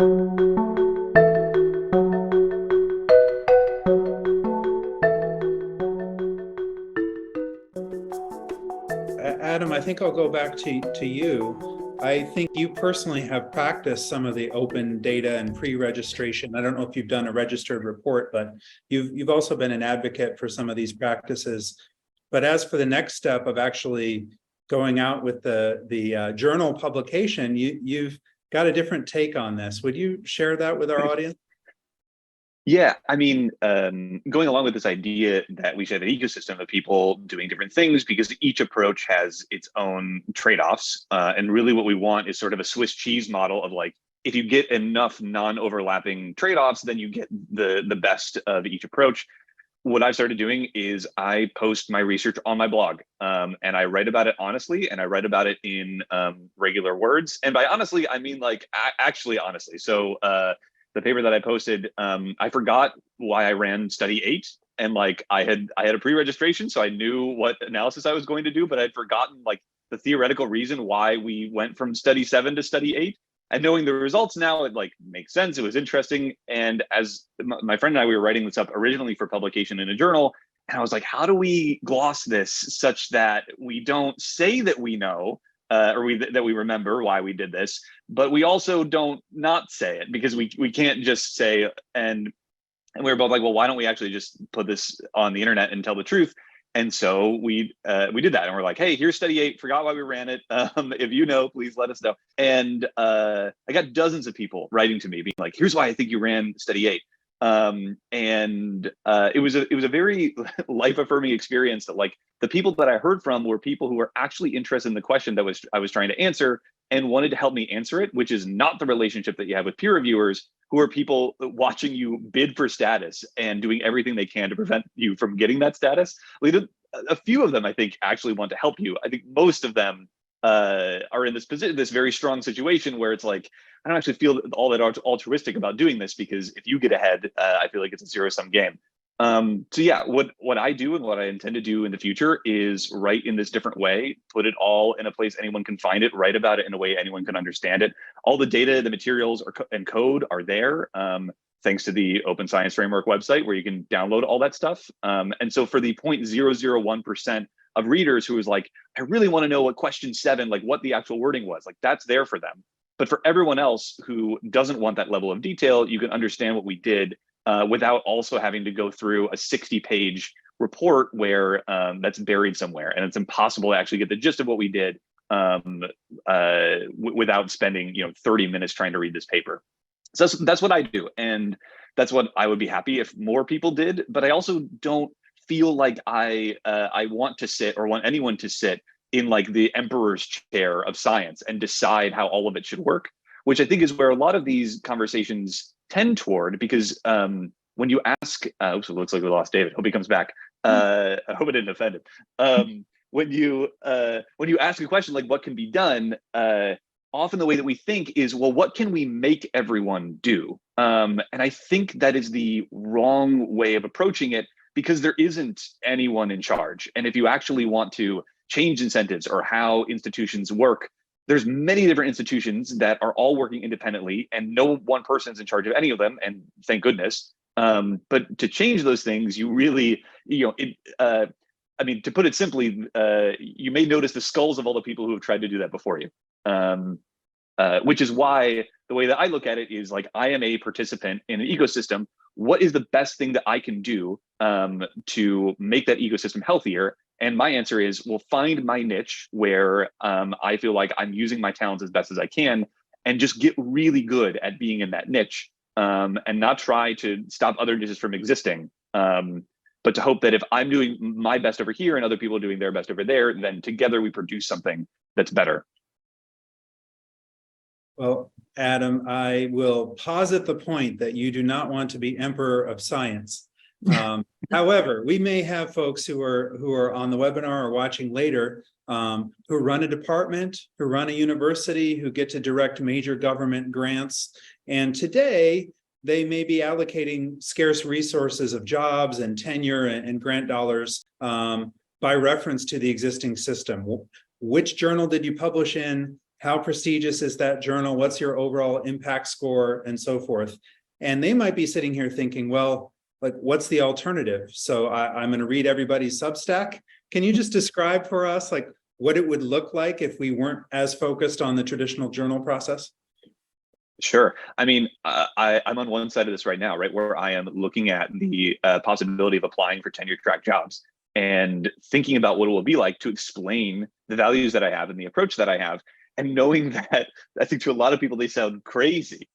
Adam, I think I'll go back to you. I think you personally have practiced some of the open data and pre-registration. I don't know if you've done a registered report, but you've also been an advocate for some of these practices. But as for the next step of actually going out with the journal publication, you've got a different take on this. Would you share that with our audience? Yeah, I mean, going along with this idea that we should have an ecosystem of people doing different things because each approach has its own trade-offs. And really what we want is sort of a Swiss cheese model of like, if you get enough non-overlapping trade-offs, then you get the best of each approach. What I've started doing is I post my research on my blog, and I write about it honestly, and I write about it in regular words. And by honestly, I mean like actually honestly. So the paper that I posted, I forgot why I ran study 8, and like I had a pre-registration, so I knew what analysis I was going to do, but I'd forgotten like the theoretical reason why we went from study 7 to study 8. And knowing the results now, it like makes sense. It was interesting. And as my friend and I, we were writing this up originally for publication in a journal, and I was like, how do we gloss this such that we don't say that we know, that we remember why we did this, but we also don't not say it, because we can't just say, and we were both like, well, why don't we actually just put this on the internet and tell the truth? And so we did that, and we're like, hey, here's study 8, forgot why we ran it. If you know, please let us know. And I got dozens of people writing to me being like, here's why I think you ran study 8. It was a very life affirming experience that like the people that I heard from were people who were actually interested in the question that I was trying to answer and wanted to help me answer it, which is not the relationship that you have with peer reviewers, who are people watching you bid for status and doing everything they can to prevent you from getting that status. A few of them, I think, actually want to help you. I think most of them are in this position, this very strong situation where it's like, I don't actually feel all that altruistic about doing this, because if you get ahead, I feel like it's a zero-sum game. So yeah, what I do and what I intend to do in the future is write in this different way, put it all in a place anyone can find it, write about it in a way anyone can understand it. All the data, the materials and code are there, thanks to the Open Science Framework website, where you can download all that stuff. And so for the 0.001% of readers who is like, I really want to know what question 7, like what the actual wording was, like that's there for them. But for everyone else who doesn't want that level of detail, you can understand what we did without also having to go through a 60-page report where that's buried somewhere, and it's impossible to actually get the gist of what we did without spending 30 minutes trying to read this paper. So that's what I do, and that's what I would be happy if more people did. But I also don't feel like I want to sit, or want anyone to sit in like the emperor's chair of science and decide how all of it should work, which I think is where a lot of these conversations tend toward. Because when you ask, oops, it looks like we lost David. Hope he comes back. I hope it didn't offend him. When you ask a question like what can be done, often the way that we think is, well, what can we make everyone do? And I think that is the wrong way of approaching it, because there isn't anyone in charge. And if you actually want to change incentives or how institutions work, there's many different institutions that are all working independently, and no one person's in charge of any of them, and thank goodness. But to change those things, you really, I mean, to put it simply, you may notice the skulls of all the people who have tried to do that before you. Which is why the way that I look at it is like, I am a participant in an ecosystem. What is the best thing that I can do to make that ecosystem healthier? And my answer is, well, find my niche where I feel like I'm using my talents as best as I can, and just get really good at being in that niche, and not try to stop other niches from existing. But to hope that if I'm doing my best over here and other people are doing their best over there, then together we produce something that's better. Well, Adam, I will posit the point that you do not want to be emperor of science. However, we may have folks who are on the webinar or watching later, who run a department, who run a university, who get to direct major government grants. And today, they may be allocating scarce resources of jobs and tenure and grant dollars by reference to the existing system. Which journal did you publish in? how prestigious is that journal? What's your overall impact score and so forth? And they might be sitting here thinking, well, like, what's the alternative? So I'm going to read everybody's Substack. Can you just describe for us, like, what it would look like if we weren't as focused on the traditional journal process? Sure. I mean, I'm on one side of this right now, right, where I am looking at the possibility of applying for tenure track jobs and thinking about what it will be like to explain the values that I have and the approach that I have, and knowing that I think to a lot of people they sound crazy,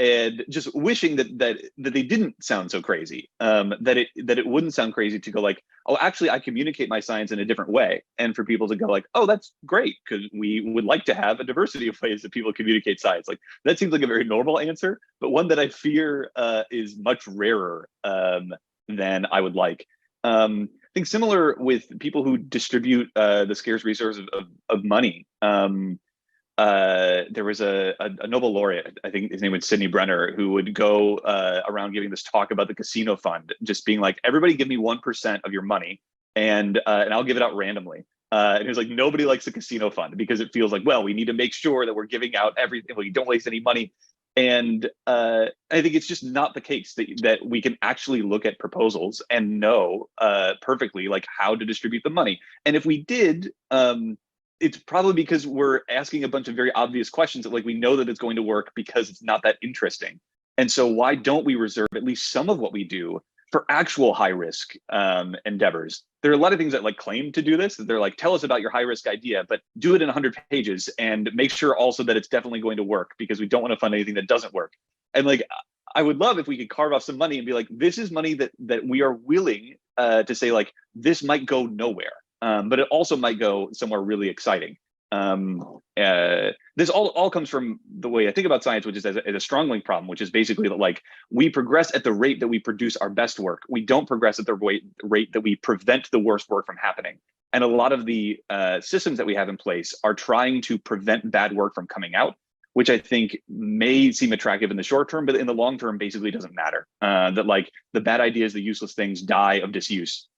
and just wishing that they didn't sound so crazy, that it wouldn't sound crazy to go like, oh, actually, I communicate my science in a different way, and for people to go like, oh, that's great, because we would like to have a diversity of ways that people communicate science. Like, that seems like a very normal answer, but one that I fear is much rarer than I would like. I think similar with people who distribute the scarce resource of money. There was a Nobel laureate, I think his name was Sidney Brenner, who would go around giving this talk about the casino fund, just being like, everybody give me 1% of your money and I'll give it out randomly. And he was like, nobody likes the casino fund because it feels like, well, we need to make sure that we're giving out everything. We don't waste any money. And I think it's just not the case that we can actually look at proposals and know perfectly like how to distribute the money. And if we did, it's probably because we're asking a bunch of very obvious questions that like we know that it's going to work because it's not that interesting. And so why don't we reserve at least some of what we do for actual high risk endeavors? There are a lot of things that like claim to do this. They're like, tell us about your high risk idea, but do it in 100 pages and make sure also that it's definitely going to work, because we don't want to fund anything that doesn't work. And like, I would love if we could carve off some money and be like, this is money that we are willing to say like, this might go nowhere. But it also might go somewhere really exciting. This all comes from the way I think about science, which is as a strong link problem, which is basically that like we progress at the rate that we produce our best work. We don't progress at the rate that we prevent the worst work from happening. And a lot of the systems that we have in place are trying to prevent bad work from coming out, which I think may seem attractive in the short term, but in the long term basically doesn't matter. That like the bad ideas, the useless things die of disuse.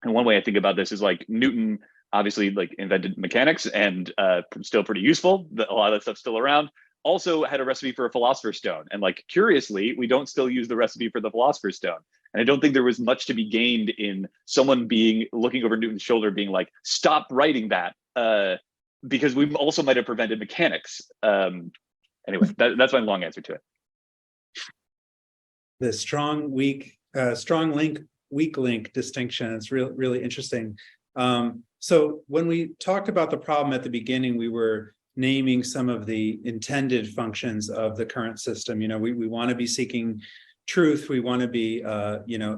And one way I think about this is like Newton obviously like invented mechanics and still pretty useful. A lot of that stuff's still around. Also had a recipe for a philosopher's stone. And like curiously, we don't still use the recipe for the philosopher's stone. And I don't think there was much to be gained in someone looking over Newton's shoulder being like, stop writing that, because we also might have prevented mechanics. Anyway, that's my long answer to it. The strong link, weak link distinction. It's really interesting. So when we talked about the problem at the beginning, we were naming some of the intended functions of the current system. You know, we want to be seeking truth. We want to be,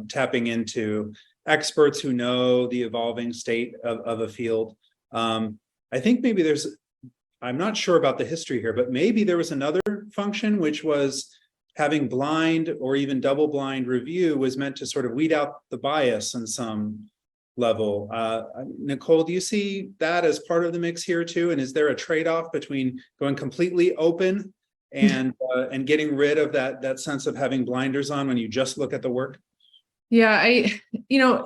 tapping into experts who know the evolving state of a field. I think maybe I'm not sure about the history here, but maybe there was another function, which was having blind or even double blind review was meant to sort of weed out the bias in some level. Nicole, do you see that as part of the mix here too? And is there a trade-off between going completely open and getting rid of that sense of having blinders on when you just look at the work? Yeah,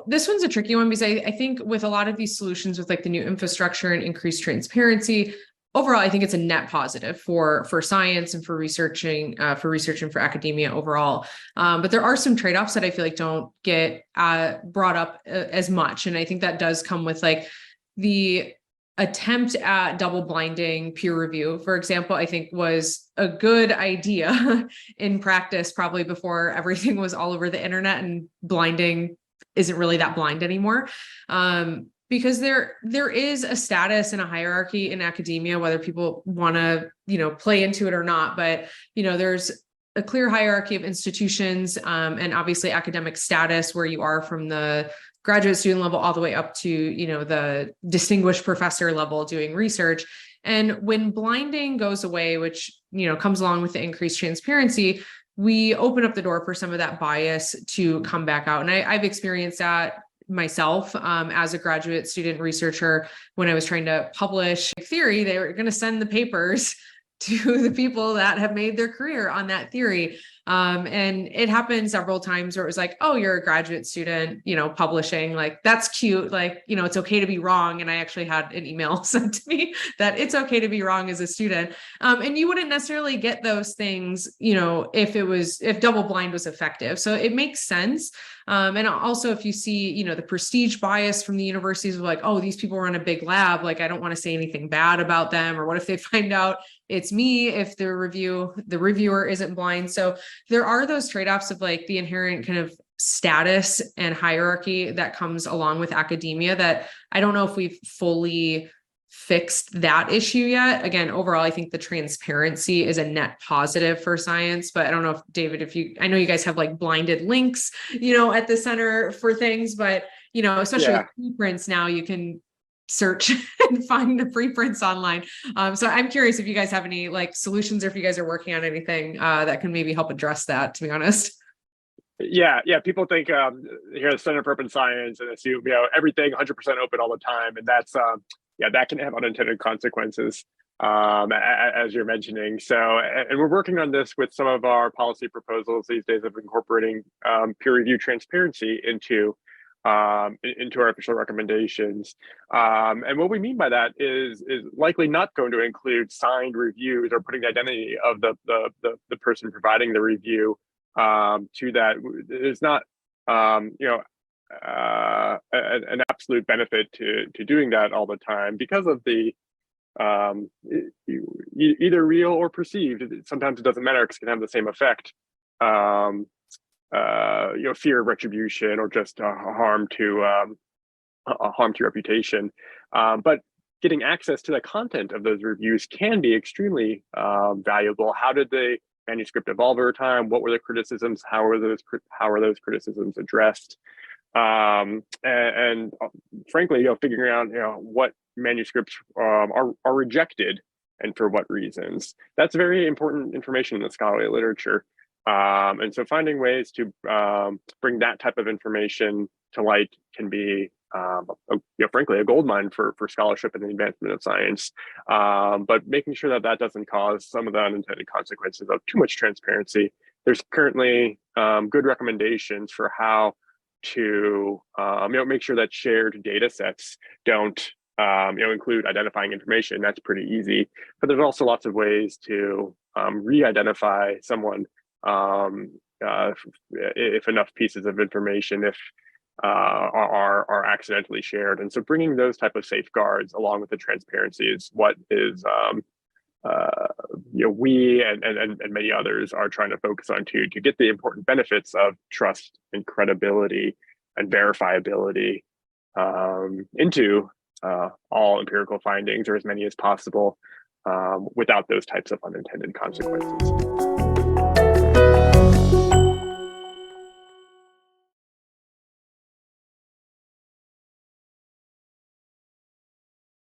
this one's a tricky one because I think with a lot of these solutions with like the new infrastructure and increased transparency, overall, I think it's a net positive for science and for researching and for academia overall. But there are some trade-offs that I feel like don't get brought up as much. And I think that does come with like the attempt at double blinding peer review, for example, I think was a good idea in practice, probably before everything was all over the internet and blinding isn't really that blind anymore. Because there is a status and a hierarchy in academia, whether people want to, play into it or not. But, there's a clear hierarchy of institutions and obviously academic status where you are from the graduate student level all the way up to, the distinguished professor level doing research. And when blinding goes away, which, comes along with the increased transparency, we open up the door for some of that bias to come back out. And I've experienced that myself as a graduate student researcher. When I was trying to publish theory, they were going to send the papers to the people that have made their career on that theory. And it happened several times where it was like, oh, you're a graduate student, publishing, like, that's cute. Like, it's okay to be wrong. And I actually had an email sent to me that it's okay to be wrong as a student. And you wouldn't necessarily get those things, if double blind was effective. So it makes sense. And also if you see, the prestige bias from the universities of like, oh, these people run a big lab, like, I don't want to say anything bad about them. Or what if they find out it's me if the reviewer isn't blind? So there are those trade-offs of like the inherent kind of status and hierarchy that comes along with academia that I don't know if we've fully fixed that issue yet. Again, overall, I think the transparency is a net positive for science, but I don't know if David, I know you guys have like blinded links, at the center for things, but, especially with preprints now, you can search and find the preprints online. So I'm curious if you guys have any like solutions or if you guys are working on anything that can maybe help address that, to be honest. Yeah. People think here at Center for Open Science and assume, everything 100% open all the time. And that's, that can have unintended consequences, as you're mentioning. So, and we're working on this with some of our policy proposals these days of incorporating peer review transparency into our official recommendations. And what we mean by that is likely not going to include signed reviews or putting the identity of the person providing the review to that. It's not an absolute benefit to doing that all the time because of the either real or perceived. Sometimes it doesn't matter because it can have the same effect. Fear of retribution or just harm to reputation. But getting access to the content of those reviews can be extremely valuable. How did the manuscript evolve over time? What were the criticisms? How are those criticisms addressed? And frankly, figuring out what manuscripts are rejected and for what reasons. That's very important information in the scholarly literature. And so finding ways to bring that type of information to light can be, frankly, a goldmine for scholarship and the advancement of science. But making sure that doesn't cause some of the unintended consequences of too much transparency. There's currently good recommendations for how to make sure that shared data sets don't include identifying information. That's pretty easy. But there's also lots of ways to re-identify someone if enough pieces of information are accidentally shared. And so bringing those type of safeguards along with the transparency is what is we and many others are trying to focus on to get the important benefits of trust and credibility and verifiability into all empirical findings, or as many as possible, without those types of unintended consequences.